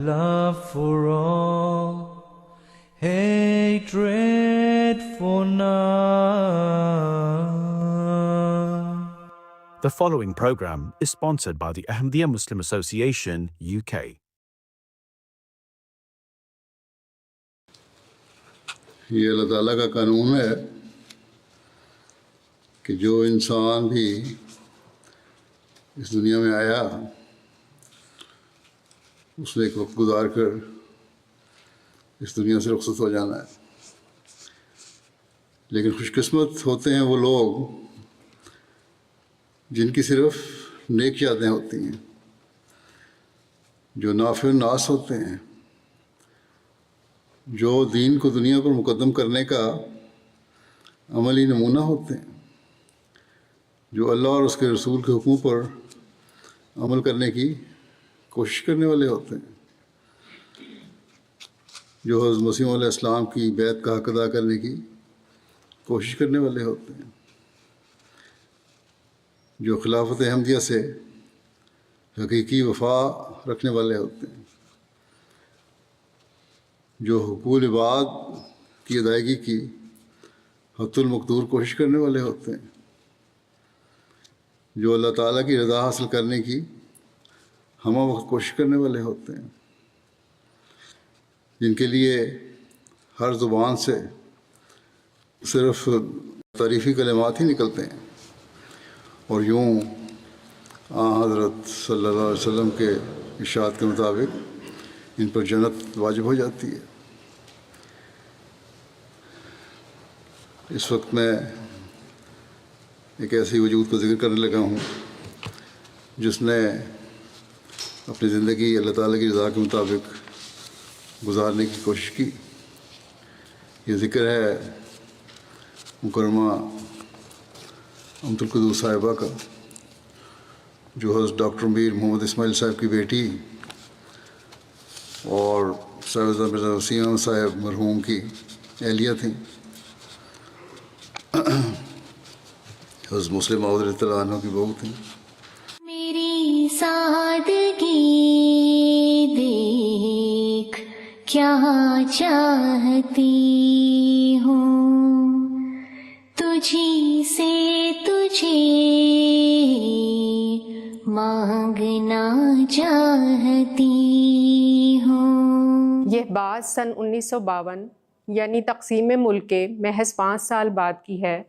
Love for all, hatred for none. The following program is sponsored by the Ahmadiyya Muslim Association, UK. یہ اللہ تعالیٰ کا قانون ہے کہ جو انسان بھی اس دنیا میں آیا اس نے ایک وقت گزار کر اس دنیا سے رخصت ہو جانا ہے، لیکن خوش قسمت ہوتے ہیں وہ لوگ جن کی صرف نیک یادیں ہوتی ہیں، جو نافع الناس ہوتے ہیں، جو دین کو دنیا پر مقدم کرنے کا عملی نمونہ ہوتے ہیں، جو اللہ اور اس کے رسول کے حکموں پر عمل کرنے کی کوشش کرنے والے ہوتے ہیں، جو حضرت مسیح علیہ السلام کی بیعت کا حق ادا کرنے کی کوشش کرنے والے ہوتے ہیں، جو خلافت احمدیہ سے حقیقی وفا رکھنے والے ہوتے ہیں، جو حقوق العباد کی ادائیگی کی حت المقدور کوشش کرنے والے ہوتے ہیں، جو اللہ تعالیٰ کی رضا حاصل کرنے کی ہمہ وقت کوشش کرنے والے ہوتے ہیں، جن کے لیے ہر زبان سے صرف تعریفی کلمات ہی نکلتے ہیں، اور یوں حضرت صلی اللہ علیہ وسلم کے ارشاد کے مطابق ان پر جنت واجب ہو جاتی ہے۔ اس وقت میں ایک ایسی وجود کا ذکر کرنے لگا ہوں جس نے اپنی زندگی اللہ تعالیٰ کی رضا کے مطابق گزارنے کی کوشش کی۔ یہ ذکر ہے مکرمہ امت القدوس صاحبہ کا، جو حضرت ڈاکٹر میر محمد اسماعیل صاحب کی بیٹی اور صاحبزادہ مرزا وسیم احمد صاحب مرحوم کی اہلیہ تھیں۔ حضرت مسلم موعود رضی اللہ عنہ کی بہو تھیں۔ میری سادگی دیکھ کیا چاہتی ہوں، تجھی سے تجھے مانگنا چاہتی ہوں۔ یہ بات سن 1952 یعنی تقسیم ملک کے محض 5 سال بعد کی ہے،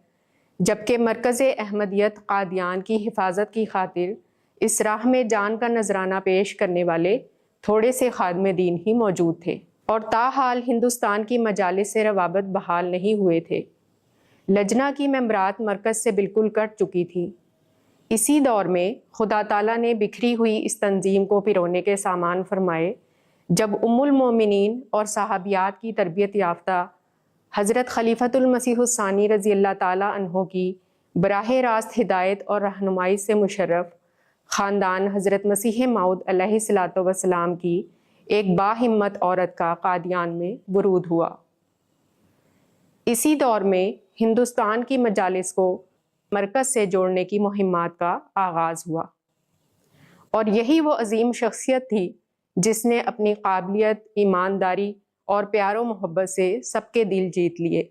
جبکہ مرکز احمدیت قادیان کی حفاظت کی خاطر اس راہ میں جان کا نذرانہ پیش کرنے والے تھوڑے سے خادم دین ہی موجود تھے، اور تاحال ہندوستان کی مجالس سے روابط بحال نہیں ہوئے تھے۔ لجنہ کی ممبرات مرکز سے بالکل کٹ چکی تھی۔ اسی دور میں خدا تعالیٰ نے بکھری ہوئی اس تنظیم کو پرونے کے سامان فرمائے، جب ام المومنین اور صحابیات کی تربیت یافتہ حضرت خلیفۃ المسیح الثانی رضی اللہ تعالیٰ عنہ کی براہ راست ہدایت اور رہنمائی سے مشرف خاندان حضرت مسیح موعود علیہ الصلوۃ والسلام کی ایک باہمت عورت کا قادیان میں ورود ہوا۔ اسی دور میں ہندوستان کی مجالس کو مرکز سے جوڑنے کی مہمات کا آغاز ہوا، اور یہی وہ عظیم شخصیت تھی جس نے اپنی قابلیت، ایمانداری اور پیار و محبت سے سب کے دل جیت لیے۔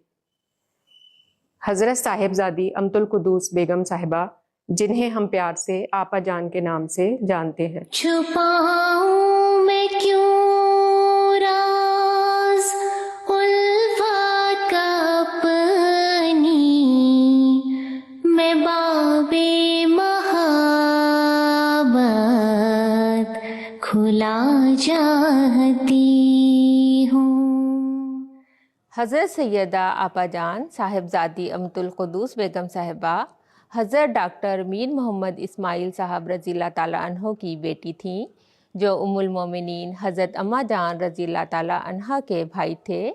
حضرت صاحبزادی امت القدوس بیگم صاحبہ، جنہیں ہم پیار سے آپا جان کے نام سے جانتے ہیں۔ چھپاؤں میں کیوں راز الفات کا اپنی، میں باب محبت کھلا چاہتی ہوں۔ حضرت سیدہ آپا جان صاحبزادی امت القدوس بیگم صاحبہ حضرت ڈاکٹر میر محمد اسماعیل صاحب رضی اللہ تعالیٰ عنہ کی بیٹی تھیں، جو ام المومنین حضرت اماں جان رضی اللہ تعالیٰ عنہ کے بھائی تھے۔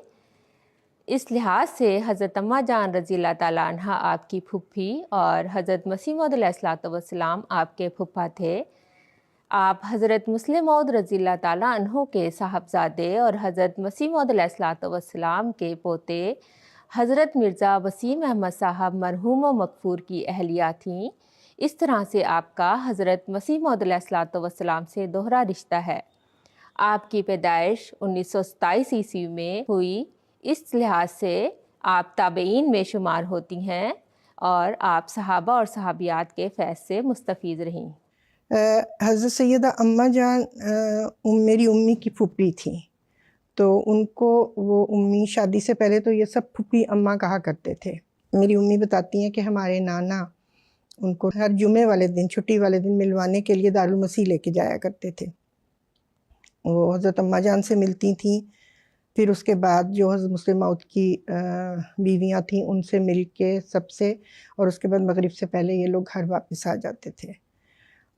اس لحاظ سے حضرت اماں جان رضی اللہ تعالیٰ عنہ آپ کی پھوپھی اور حضرت مسیح موعود علیہ الصلوۃ والسلام آپ کے پھوپھا تھے۔ آپ حضرت مسلم موعود رضی اللہ تعالیٰ عنہ کے صاحبزادے اور حضرت مسیح موعود علیہ الصلوۃ والسلام کے پوتے حضرت مرزا وسیم احمد صاحب مرحوم و مغفور کی اہلیہ تھیں۔ اس طرح سے آپ کا حضرت مسیح موعود علیہ الصلوۃ والسلام سے دوہرا رشتہ ہے۔ آپ کی پیدائش 1927 عیسوی میں ہوئی، اس لحاظ سے آپ تابعین میں شمار ہوتی ہیں اور آپ صحابہ اور صحابیات کے فیض سے مستفید رہیں۔ حضرت سیدہ اماں جان میری امی کی پھوپھی تھیں، تو ان کو وہ امی شادی سے پہلے تو یہ سب پھوپھی اماں کہا کرتے تھے۔ میری امی بتاتی ہیں کہ ہمارے نانا ان کو ہر جمعے والے دن، چھٹی والے دن ملوانے کے لیے دارالمسیح لے کے جایا کرتے تھے۔ وہ حضرت اماں جان سے ملتی تھیں، پھر اس کے بعد جو حضرت مسلم موعود کی بیویاں تھیں ان سے مل کے سب سے، اور اس کے بعد مغرب سے پہلے یہ لوگ گھر واپس آ جاتے تھے۔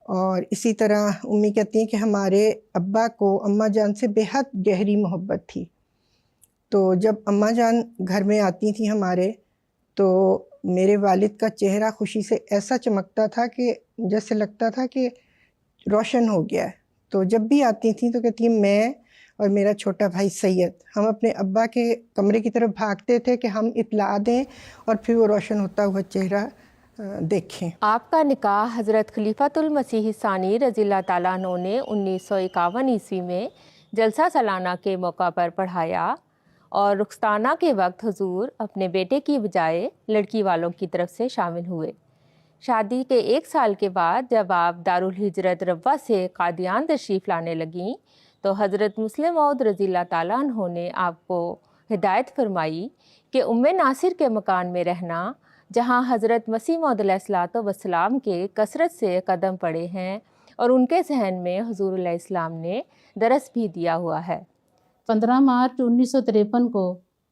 اور اسی طرح امی کہتی ہیں کہ ہمارے ابا کو اماں جان سے بے حد گہری محبت تھی، تو جب اماں جان گھر میں آتی تھیں ہمارے، تو میرے والد کا چہرہ خوشی سے ایسا چمکتا تھا کہ جیسے لگتا تھا کہ روشن ہو گیا ہے۔ تو جب بھی آتی تھیں تو کہتی ہیں میں اور میرا چھوٹا بھائی سید، ہم اپنے ابا کے کمرے کی طرف بھاگتے تھے کہ ہم اطلاع دیں اور پھر وہ روشن ہوتا ہوا چہرہ دیکھیں۔ آپ کا نکاح حضرت خلیفۃ المسیح ثانی رضی اللہ تعالیٰ عنہ نے 1951 عیسوی میں جلسہ سالانہ کے موقع پر پڑھایا، اور رخصتانہ کے وقت حضور اپنے بیٹے کی بجائے لڑکی والوں کی طرف سے شامل ہوئے۔ شادی کے 1 سال کے بعد جب آپ دارالہجرت روا سے قادیان تشریف لانے لگیں تو حضرت مسلم موعود رضی اللہ تعالیٰ عنہ نے آپ کو ہدایت فرمائی کہ ناصر کے مکان میں رہنا، جہاں حضرت مسیح موعود علیہ الصلوۃ والسلام کے کثرت سے قدم پڑے ہیں اور ان کے ذہن میں حضور علیہ السلام نے درس بھی دیا ہوا ہے۔ 15 مارچ 1953 کو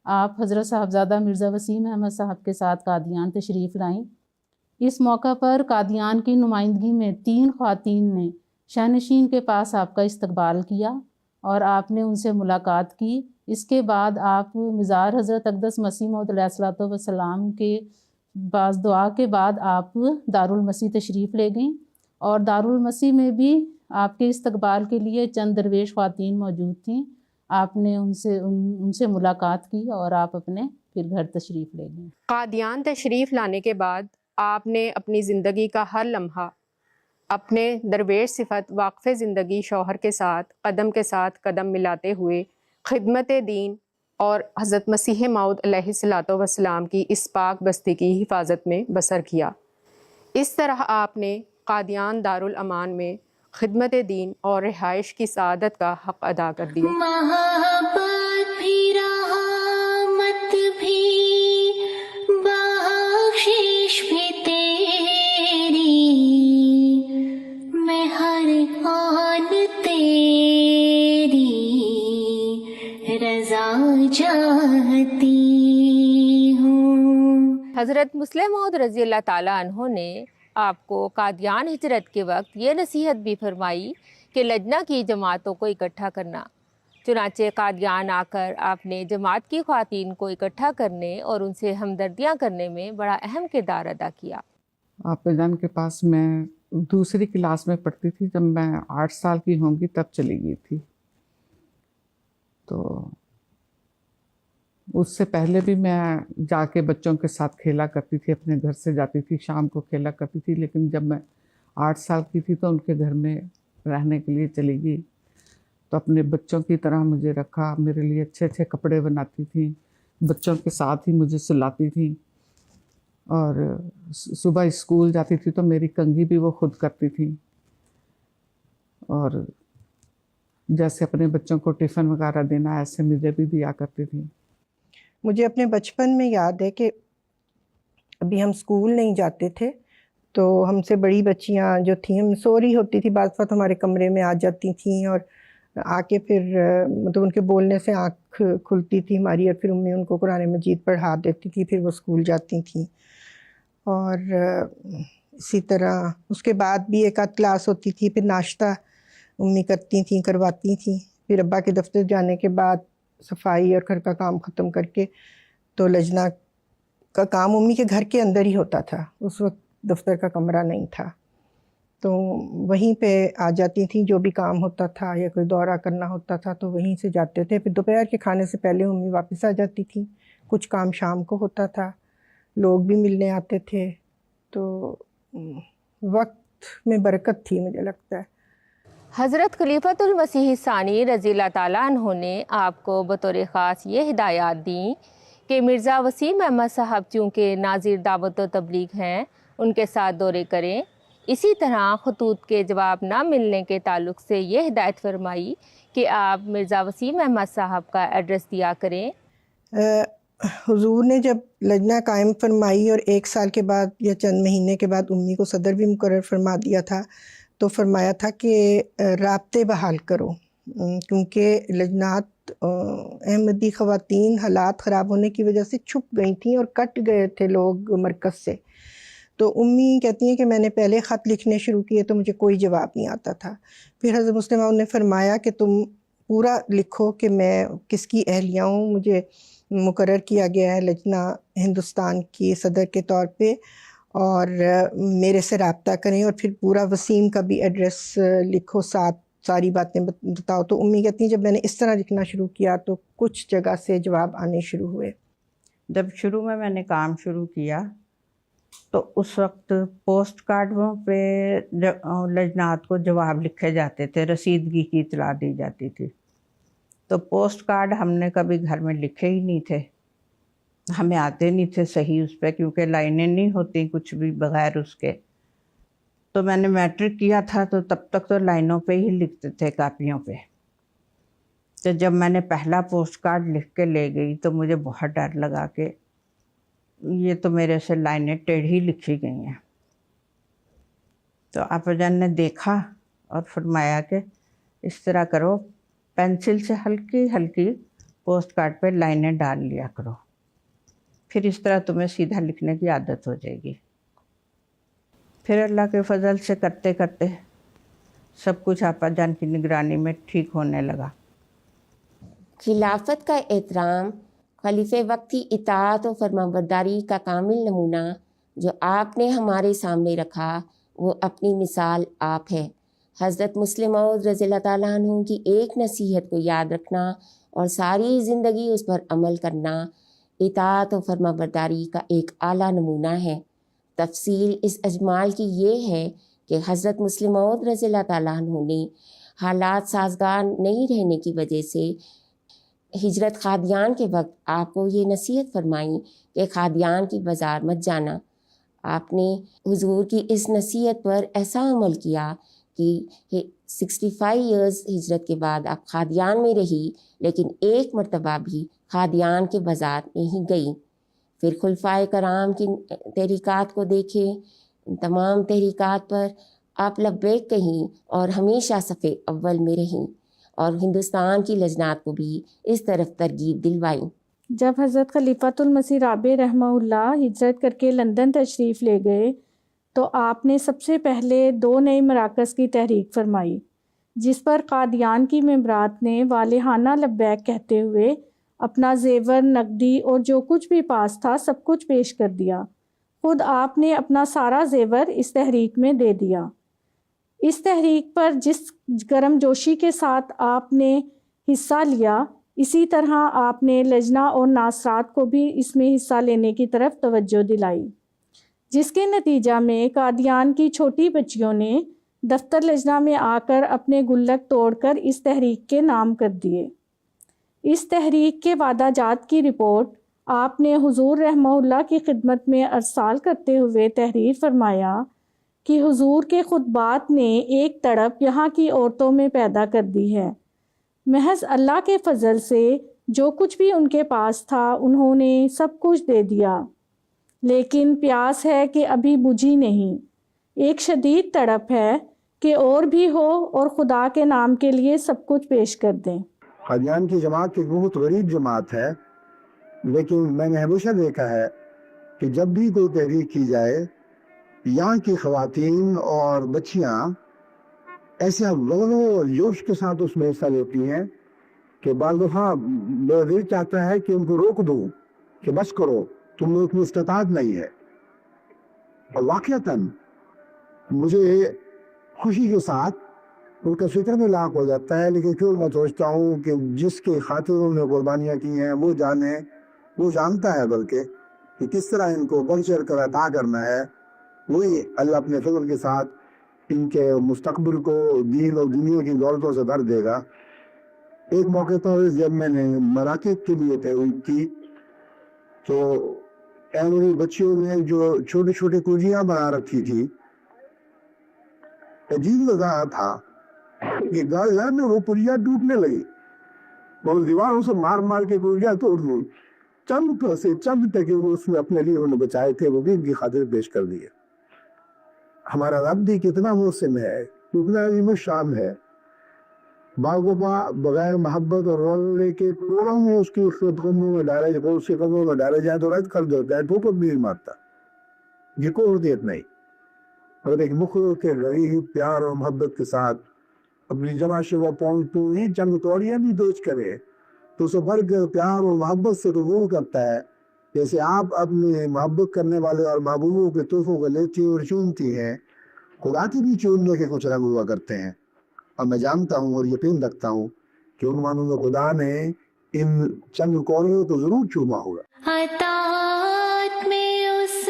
آپ حضرت صاحبزادہ مرزا وسیم احمد صاحب کے ساتھ قادیان تشریف لائیں۔ اس موقع پر قادیان کی نمائندگی میں 3 خواتین نے شاہنشین کے پاس آپ کا استقبال کیا اور آپ نے ان سے ملاقات کی۔ اس کے بعد آپ مزار حضرت اقدس مسیح موعود علیہ الصلوۃ والسلام کے بعض دعا کے بعد آپ دارالمسیح تشریف لے گئیں، اور دارالمسیح میں بھی آپ کے استقبال کے لیے چند درویش خواتین موجود تھیں۔ آپ نے ان سے ملاقات کی اور آپ اپنے پھر گھر تشریف لے گئے۔ قادیان تشریف لانے کے بعد آپ نے اپنی زندگی کا ہر لمحہ اپنے درویش صفت واقف زندگی شوہر کے ساتھ قدم ملاتے ہوئے خدمت دین اور حضرت مسیح موعود علیہ الصلوۃ والسلام کی اس پاک بستی کی حفاظت میں بسر کیا۔ اس طرح آپ نے قادیان دارالامان میں خدمت دین اور رہائش کی سعادت کا حق ادا کر دیا۔ محبت بھی رحمت بھی بخشش بھی تیری، میں ہر آن تیری رضا چاہتی ہوں۔ حضرت مسلم موعود رضی اللہ تعالیٰ عنہ نے آپ کو قادیان ہجرت کے وقت یہ نصیحت بھی فرمائی کہ لجنہ کی جماعتوں کو اکٹھا کرنا۔ چنانچہ قادیان آ کر آپ نے جماعت کی خواتین کو اکٹھا کرنے اور ان سے ہمدردیاں کرنے میں بڑا اہم کردار ادا کیا۔ آپا جان کے پاس میں 2 کلاس میں پڑھتی تھی، جب میں 8 سال کی ہوں گی تب چلی گئی تھی۔ تو اس سے پہلے بھی میں جا کے بچوں کے ساتھ کھیلا کرتی تھی، اپنے گھر سے جاتی تھی، شام کو کھیلا کرتی تھی، لیکن جب میں 8 سال کی تھی تو ان کے گھر میں رہنے کے لیے چلی گئی، تو اپنے بچوں کی طرح مجھے رکھا، میرے لیے اچھے اچھے کپڑے بناتی تھیں، بچوں کے ساتھ ہی مجھے سلاتی تھیں، اور صبح اسکول جاتی تھی تو میری کنگھی بھی وہ خود کرتی تھیں، اور جیسے اپنے بچوں کو ٹفن وغیرہ دینا ایسے مجھے بھی دیا کرتی تھیں۔ مجھے اپنے بچپن میں یاد ہے کہ ابھی ہم اسکول نہیں جاتے تھے تو ہم سے بڑی بچیاں جو تھیں، ہم سو رہی ہوتی تھی، بعض وقت ہمارے کمرے میں آ جاتی تھیں اور آ کے پھر مطلب ان کے بولنے سے آنکھ کھلتی تھی ہماری، اور پھر امی ان کو قرآن مجید پڑھا دیتی تھی، پھر وہ اسکول جاتی تھیں۔ اور اسی طرح اس کے بعد بھی 1 آدھ کلاس ہوتی تھی، پھر ناشتہ امی کرتی تھیں، کرواتی تھیں، پھر ابا کے دفتر جانے کے بعد صفائی اور گھر کا کام ختم کر کے تو لجنہ کا کام امی کے گھر کے اندر ہی ہوتا تھا، اس وقت دفتر کا کمرہ نہیں تھا، تو وہیں پہ آ جاتی تھیں، جو بھی کام ہوتا تھا یا کوئی دورہ کرنا ہوتا تھا تو وہیں سے جاتے تھے۔ پھر دوپہر کے کھانے سے پہلے امی واپس آ جاتی تھیں، کچھ کام شام کو ہوتا تھا، لوگ بھی ملنے آتے تھے، تو وقت میں برکت تھی مجھے لگتا ہے۔ حضرت خلیفۃ المسیح ثانی رضی اللہ تعالیٰ عنہ نے آپ کو بطور خاص یہ ہدایات دیں کہ مرزا وسیم احمد صاحب چونکہ ناظر دعوت و تبلیغ ہیں ان کے ساتھ دورے کریں. اسی طرح خطوط کے جواب نہ ملنے کے تعلق سے یہ ہدایت فرمائی کہ آپ مرزا وسیم احمد صاحب کا ایڈریس دیا کریں. حضور نے جب لجنہ قائم فرمائی اور 1 سال کے بعد یا چند مہینے کے بعد امی کو صدر بھی مقرر فرما دیا تھا تو فرمایا تھا کہ رابطے بحال کرو، کیونکہ لجنات احمدی خواتین حالات خراب ہونے کی وجہ سے چھپ گئی تھیں اور کٹ گئے تھے لوگ مرکز سے. تو امی کہتی ہیں کہ میں نے پہلے خط لکھنے شروع کیے تو مجھے کوئی جواب نہیں آتا تھا. پھر حضرت مسلمہ نے فرمایا کہ تم پورا لکھو کہ میں کس کی اہلیہ ہوں، مجھے مقرر کیا گیا ہے لجنہ ہندوستان کی صدر کے طور پہ، اور میرے سے رابطہ کریں، اور پھر پورا وسیم کا بھی ایڈریس لکھو، ساری باتیں بتاؤ. تو امی کہتی ہیں جب میں نے اس طرح لکھنا شروع کیا تو کچھ جگہ سے جواب آنے شروع ہوئے. جب شروع میں نے کام شروع کیا تو اس وقت پوسٹ کارڈوں پہ لجنات کو جواب لکھے جاتے تھے، رسیدگی کی اطلاع دی جاتی تھی. تو پوسٹ کارڈ ہم نے کبھی گھر میں لکھے ہی نہیں تھے، ہمیں آتے نہیں تھے صحیح اس پہ، کیونکہ لائنیں نہیں ہوتی کچھ بھی بغیر اس کے. تو میں نے میٹرک کیا تھا تو تب تک تو لائنوں پہ ہی لکھتے تھے کاپیوں پہ. تو جب میں نے پہلا پوسٹ کارڈ لکھ کے لے گئی تو مجھے بہت ڈر لگا کہ یہ تو میرے سے لائنیں ٹیڑھی لکھی گئی ہیں. تو آپا جان نے دیکھا اور فرمایا کہ اس طرح کرو، پینسل سے ہلکی ہلکی پوسٹ کارڈ پہ لائنیں ڈال لیا کرو، پھر اس طرح تمہیں سیدھا لکھنے کی عادت ہو جائے گی. پھر اللہ کے فضل سے کرتے کرتے سب کچھ آپا جان کی نگرانی میں ٹھیک ہونے لگا. خلافت کا احترام، خلیفہ وقت کی اطاعت و فرمانبرداری کا کامل نمونہ جو آپ نے ہمارے سامنے رکھا وہ اپنی مثال آپ ہے. حضرت مسلم موعود رضی اللہ تعالیٰ عنہ کی ایک نصیحت کو یاد رکھنا اور ساری زندگی اس پر عمل کرنا اطاعت و فرمانبرداری کا ایک اعلیٰ نمونہ ہے. تفصیل اس اجمال کی یہ ہے کہ حضرت مسلم موعود رضی اللہ تعالیٰ عنہ نے حالات سازگار نہیں رہنے کی وجہ سے ہجرت قادیان کے وقت آپ کو یہ نصیحت فرمائی کہ قادیان کی بازار مت جانا. آپ نے حضور کی اس نصیحت پر ایسا عمل کیا کہ 65 ایئرز ہجرت کے بعد آپ قادیان میں رہی، لیکن ایک مرتبہ بھی قادیان کے بازار نہیں گئی. پھر خلفائے کرام کی تحریکات کو دیکھیں، تمام تحریکات پر آپ لبیک کہیں اور ہمیشہ صف اول میں رہیں، اور ہندوستان کی لجنات کو بھی اس طرف ترغیب دلوائیں. جب حضرت خلیفۃ المسیح رابع رحمہ اللہ ہجرت کر کے لندن تشریف لے گئے تو آپ نے سب سے پہلے 2 نئے مراکز کی تحریک فرمائی، جس پر قادیان کی ممبرات نے والہانہ لبیک کہتے ہوئے اپنا زیور، نقدی اور جو کچھ بھی پاس تھا سب کچھ پیش کر دیا. خود آپ نے اپنا سارا زیور اس تحریک میں دے دیا. اس تحریک پر جس گرم جوشی کے ساتھ آپ نے حصہ لیا، اسی طرح آپ نے لجنہ اور ناصرات کو بھی اس میں حصہ لینے کی طرف توجہ دلائی، جس کے نتیجہ میں قادیان کی چھوٹی بچیوں نے دفتر لجنہ میں آ کر اپنے گلک توڑ کر اس تحریک کے نام کر دیے. اس تحریک کے وعدہ جات کی رپورٹ آپ نے حضور رحمہ اللہ کی خدمت میں ارسال کرتے ہوئے تحریر فرمایا کہ حضور کے خطبات نے ایک تڑپ یہاں کی عورتوں میں پیدا کر دی ہے. محض اللہ کے فضل سے جو کچھ بھی ان کے پاس تھا انہوں نے سب کچھ دے دیا، لیکن پیاس ہے کہ ابھی بجھی نہیں. ایک شدید تڑپ ہے کہ اور بھی ہو اور خدا کے نام کے لیے سب کچھ پیش کر دیں. قادیان کی جماعت ایک بہت غریب جماعت ہے، لیکن میں نے ہمیشہ دیکھا ہے کہ جب بھی کوئی تحریک کی جائے یہاں کی خواتین اور بچیاں ایسا غور و جوش کے ساتھ اس میں حصہ لیتی ہیں کہ بعض دفعہ دل چاہتا ہے کہ ان کو روک دوں کہ بس کرو، تم لوگ کی استطاعت نہیں ہے. اور واقعتاً مجھے خوشی کے ساتھ ان کا فکر میں لاحق ہو جاتا ہے، لیکن پھر میں سوچتا ہوں کہ جس کی خاطر انہوں نے قربانیاں کی ہیں وہ جانے، وہ جانتا ہے بلکہ کہ کس طرح ان کو بڑھ چڑھ کر عطا کرنا ہے. وہی اللہ اپنے فضل کے ساتھ ان کے مستقبل کو دین اور دنیا کی دولتوں سے بھر دے گا۔ ایک موقع پر جب میں نے مراکز کے لیے تحریک کی تو میری بچیوں نے جو چھوٹے چھوٹے کجیاں بنا رکھی تھی، عجیب لگا تھا کہ گھر میں وہ کجیاں ٹوٹنے لگی، وہ دیواروں سے مار مار کے کجیاں توڑ دی، چند تک اس میں اپنے لیے انہوں نے بچائے تھے وہ بھی ان کی خاطر پیش کر دیے۔ ہمارا رب بھی کتنا محسن ہے، کتنا عظیم الشان ہے، بغیر محبت اور رول لے کے توڑوں میں اس کی قدموں میں ڈالے، جب اس کے قدموں میں ڈالے جائیں تو رد کر دیتا ہے، ٹھوکر بھی نہیں مارتا، یہ کوئی دیت نہیں۔ اگر ایک مخلوق کے غریب پیار اور محبت کے ساتھ اپنی جمع شدہ پونتوں ہی چند توڑیاں بھی دوچ کرے تو اسے بھر کے پیار اور محبت سے قبول کرتا ہے، جیسے آپ اپنے محبت کرنے والے اور محبوبوں کے تحفوں کو لیتی اور چونتی ہیں، خدا کی بھی چوننے کے کچھ رنگ ہوا کرتے ہیں، اور میں جانتا ہوں اور یقین رکھتا ہوں کہ ان مانوں میں خدا نے ان چند کوڑیوں تو ضرور چوما ہوگا۔ اطاعت میں اس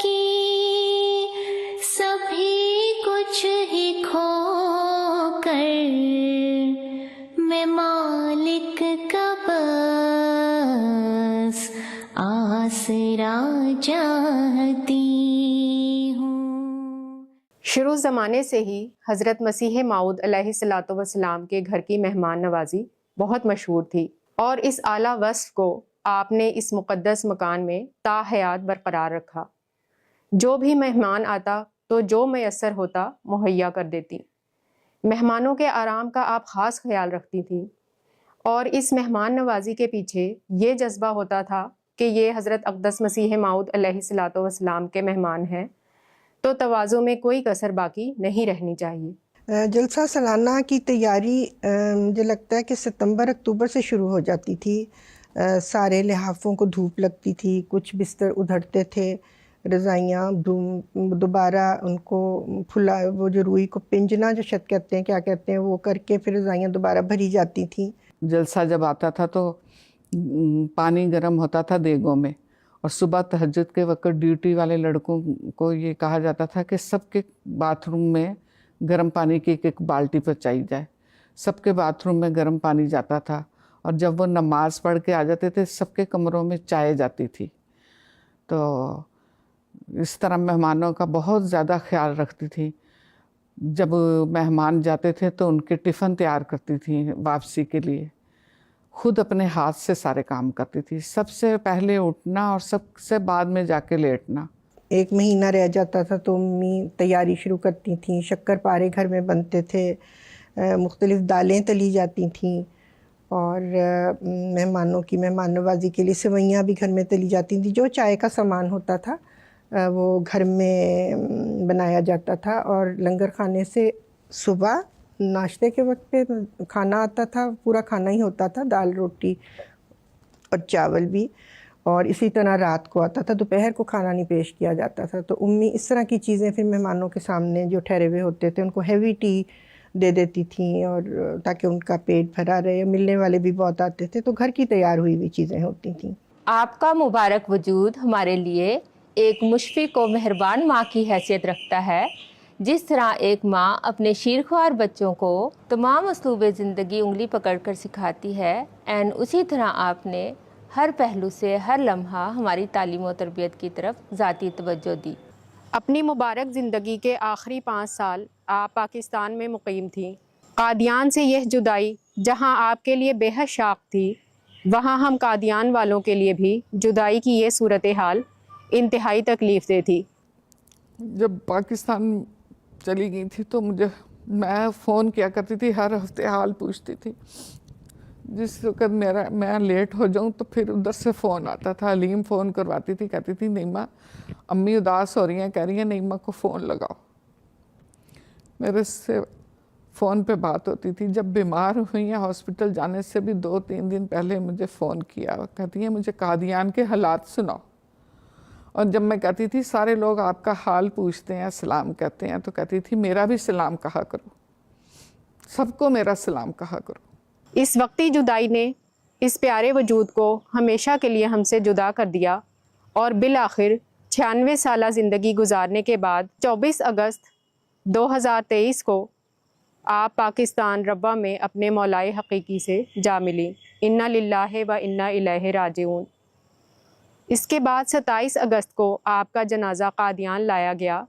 کی سبھی کچھ ہی کھو کر میں مالک کا بس آسرا چاہتی ہوں۔ شروع زمانے سے ہی حضرت مسیح موعود علیہ الصلوۃ والسلام کے گھر کی مہمان نوازی بہت مشہور تھی، اور اس اعلیٰ وصف کو آپ نے اس مقدس مکان میں تا حیات برقرار رکھا۔ جو بھی مہمان آتا تو جو میسر ہوتا مہیا کر دیتی۔ مہمانوں کے آرام کا آپ خاص خیال رکھتی تھیں، اور اس مہمان نوازی کے پیچھے یہ جذبہ ہوتا تھا کہ یہ حضرت اقدس مسیح موعود علیہ الصلوۃ والسلام کے مہمان ہیں، تو تواضع میں کوئی کسر باقی نہیں رہنی چاہیے۔ جلسہ سالانہ کی تیاری مجھے لگتا ہے کہ ستمبر اکتوبر سے شروع ہو جاتی تھی۔ سارے لحافوں کو دھوپ لگتی تھی، کچھ بستر ادھڑتے تھے، رضائیاں دوبارہ ان کو پھلا، وہ جو روئی کو پنجنا جو شاید کہتے ہیں، کیا کہتے ہیں، وہ کر کے پھر رضائیاں دوبارہ بھری جاتی تھیں۔ جلسہ جب آتا تھا تو پانی گرم ہوتا تھا دیگوں میں، اور صبح تہجد کے وقت ڈیوٹی والے لڑکوں کو یہ کہا جاتا تھا کہ سب کے باتھ روم میں گرم پانی کی ایک بالٹی پہنچائی جائے۔ سب کے باتھ روم میں گرم پانی جاتا تھا، اور جب وہ نماز پڑھ کے آ جاتے تھے سب کے کمروں میں چائے جاتی تھی۔ تو اس طرح مہمانوں کا بہت زیادہ خیال رکھتی تھی۔ جب مہمان جاتے تھے تو ان کے ٹفن تیار کرتی تھی واپسی کے لیے، خود اپنے ہاتھ سے سارے کام کرتی تھی، سب سے پہلے اٹھنا اور سب سے بعد میں جا کے لیٹنا۔ ایک مہینہ رہ جاتا تھا تو امی تیاری شروع کرتی تھیں، شکر پارے گھر میں بنتے تھے، مختلف دالیں تلی جاتی تھیں، اور مہمانوں کی مہمان نوازی کے لیے سوئیاں بھی گھر میں تلی جاتی تھیں۔ جو چائے کا سامان ہوتا تھا وہ گھر میں بنایا جاتا تھا، اور لنگر خانے سے صبح ناشتے کے وقت پہ کھانا آتا تھا، پورا کھانا ہی ہوتا تھا، دال روٹی اور چاول بھی، اور اسی طرح رات کو آتا تھا، دوپہر کو کھانا نہیں پیش کیا جاتا تھا۔ تو امی اس طرح کی چیزیں پھر مہمانوں کے سامنے جو ٹھہرے ہوئے ہوتے تھے ان کو ہیوی ٹی دے دیتی تھیں، اور تاکہ ان کا پیٹ بھرا رہے۔ ملنے والے بھی بہت آتے تھے، تو گھر کی تیار ہوئی ہوئی چیزیں ہوتی تھیں۔ آپ کا مبارک وجود ہمارے لیے ایک مشفق و مہربان ماں کی حیثیت رکھتا ہے۔ جس طرح ایک ماں اپنے شیرخوار بچوں کو تمام اسلوب زندگی انگلی پکڑ کر سکھاتی ہے، عین اسی طرح آپ نے ہر پہلو سے ہر لمحہ ہماری تعلیم و تربیت کی طرف ذاتی توجہ دی۔ اپنی مبارک زندگی کے آخری 5 سال آپ پاکستان میں مقیم تھیں۔ قادیان سے یہ جدائی جہاں آپ کے لیے بے حد شاق تھی، وہاں ہم قادیان والوں کے لیے بھی جدائی کی یہ صورتحال انتہائی تکلیف دہ تھی۔ جب پاکستان چلی گئی تھی تو میں فون کیا کرتی تھی، ہر ہفتے حال پوچھتی تھی۔ جس وقت میں لیٹ ہو جاؤں تو پھر ادھر سے فون آتا تھا، علیم فون کرواتی تھی، کہتی تھی نعیمہ امی اداس ہو رہی ہیں، کہہ رہی ہیں نعیمہ کو فون لگاؤ۔ میرے سے فون پہ بات ہوتی تھی۔ جب بیمار ہوئی ہیں ہاسپٹل جانے سے بھی 2-3 دن پہلے مجھے فون کیا، کہتی ہیں مجھے قادیان کے حالات سناؤ۔ اور جب میں کہتی تھی سارے لوگ آپ کا حال پوچھتے ہیں، سلام کہتے ہیں، تو کہتی تھی میرا بھی سلام کہا کرو، سب کو میرا سلام کہا کرو۔ اس وقتی جدائی نے اس پیارے وجود کو ہمیشہ کے لیے ہم سے جدا کر دیا، اور بالآخر 96 سالہ زندگی گزارنے کے بعد 24 اگست 2023 کو آپ پاکستان ربوہ میں اپنے مولائے حقیقی سے جا ملی. انا للہ و انا الیہ راجعون. اس کے بعد 27 اگست کو آپ کا جنازہ قادیان لایا گیا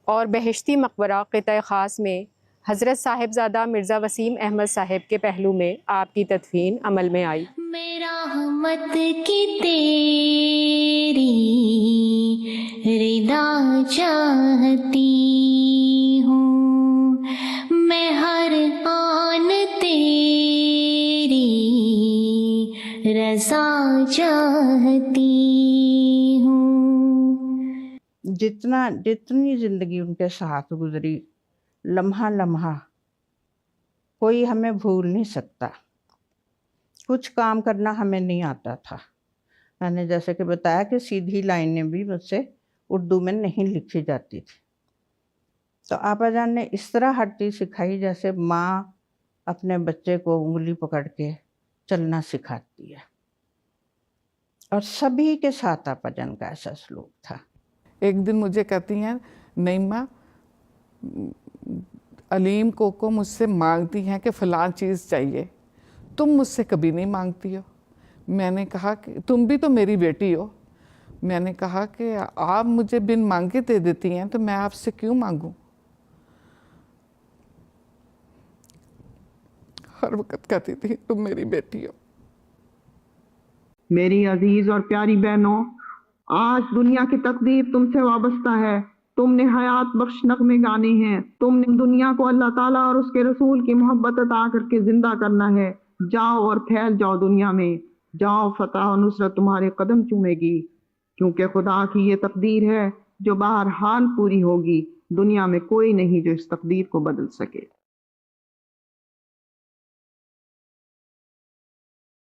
اور بہشتی مقبرہ قطع خاص میں حضرت صاحبزادہ مرزا وسیم احمد صاحب کے پہلو میں آپ کی تدفین عمل میں آئی. میں رحمت کی تیری رضا چاہتی ہوں، میں ہر آن تیری رضا چاہتی ہوں. جتنی زندگی ان کے ساتھ گزری، لمحہ لمحہ کوئی ہمیں بھول نہیں سکتا. کچھ کام کرنا ہمیں نہیں آتا تھا. میں نے جیسے کہ بتایا کہ سیدھی لائنیں بھی مجھ سے اردو میں نہیں لکھی جاتی تھی. تو آپا جان نے اس طرح ہر چیز سکھائی جیسے ماں اپنے بچے کو انگلی پکڑ کے چلنا سکھاتی ہے. اور سبھی کے ساتھ آپا جان کا ایسا سلوک تھا. ایک دن مجھے کہتی ہیں نعیمہ، علیم کوکو مجھ سے مانگتی ہیں کہ فلاں چیز چاہیے، تم مجھ سے کبھی نہیں مانگتی ہو. میں نے کہا کہ تم بھی تو میری بیٹی ہو. میں نے کہا کہ آپ مجھے بن مانگے دے دیتی ہیں تو میں آپ سے کیوں مانگوں. ہر وقت کہتی تھی تم میری بیٹی ہو. میری عزیز اور پیاری بہنوں، آج دنیا کی تقدیر تم سے وابستہ ہے. تم نے حیات بخش نغمے گانے ہیں. تم نے دنیا کو اللہ تعالیٰ اور اس کے رسول کی محبت عطا کر کے زندہ کرنا ہے. جاؤ اور پھیل جاؤ دنیا میں. جاؤ، فتح و نصرت تمہارے قدم چومے گی، کیونکہ خدا کی یہ تقدیر ہے جو بہرحال پوری ہوگی. دنیا میں کوئی نہیں جو اس تقدیر کو بدل سکے.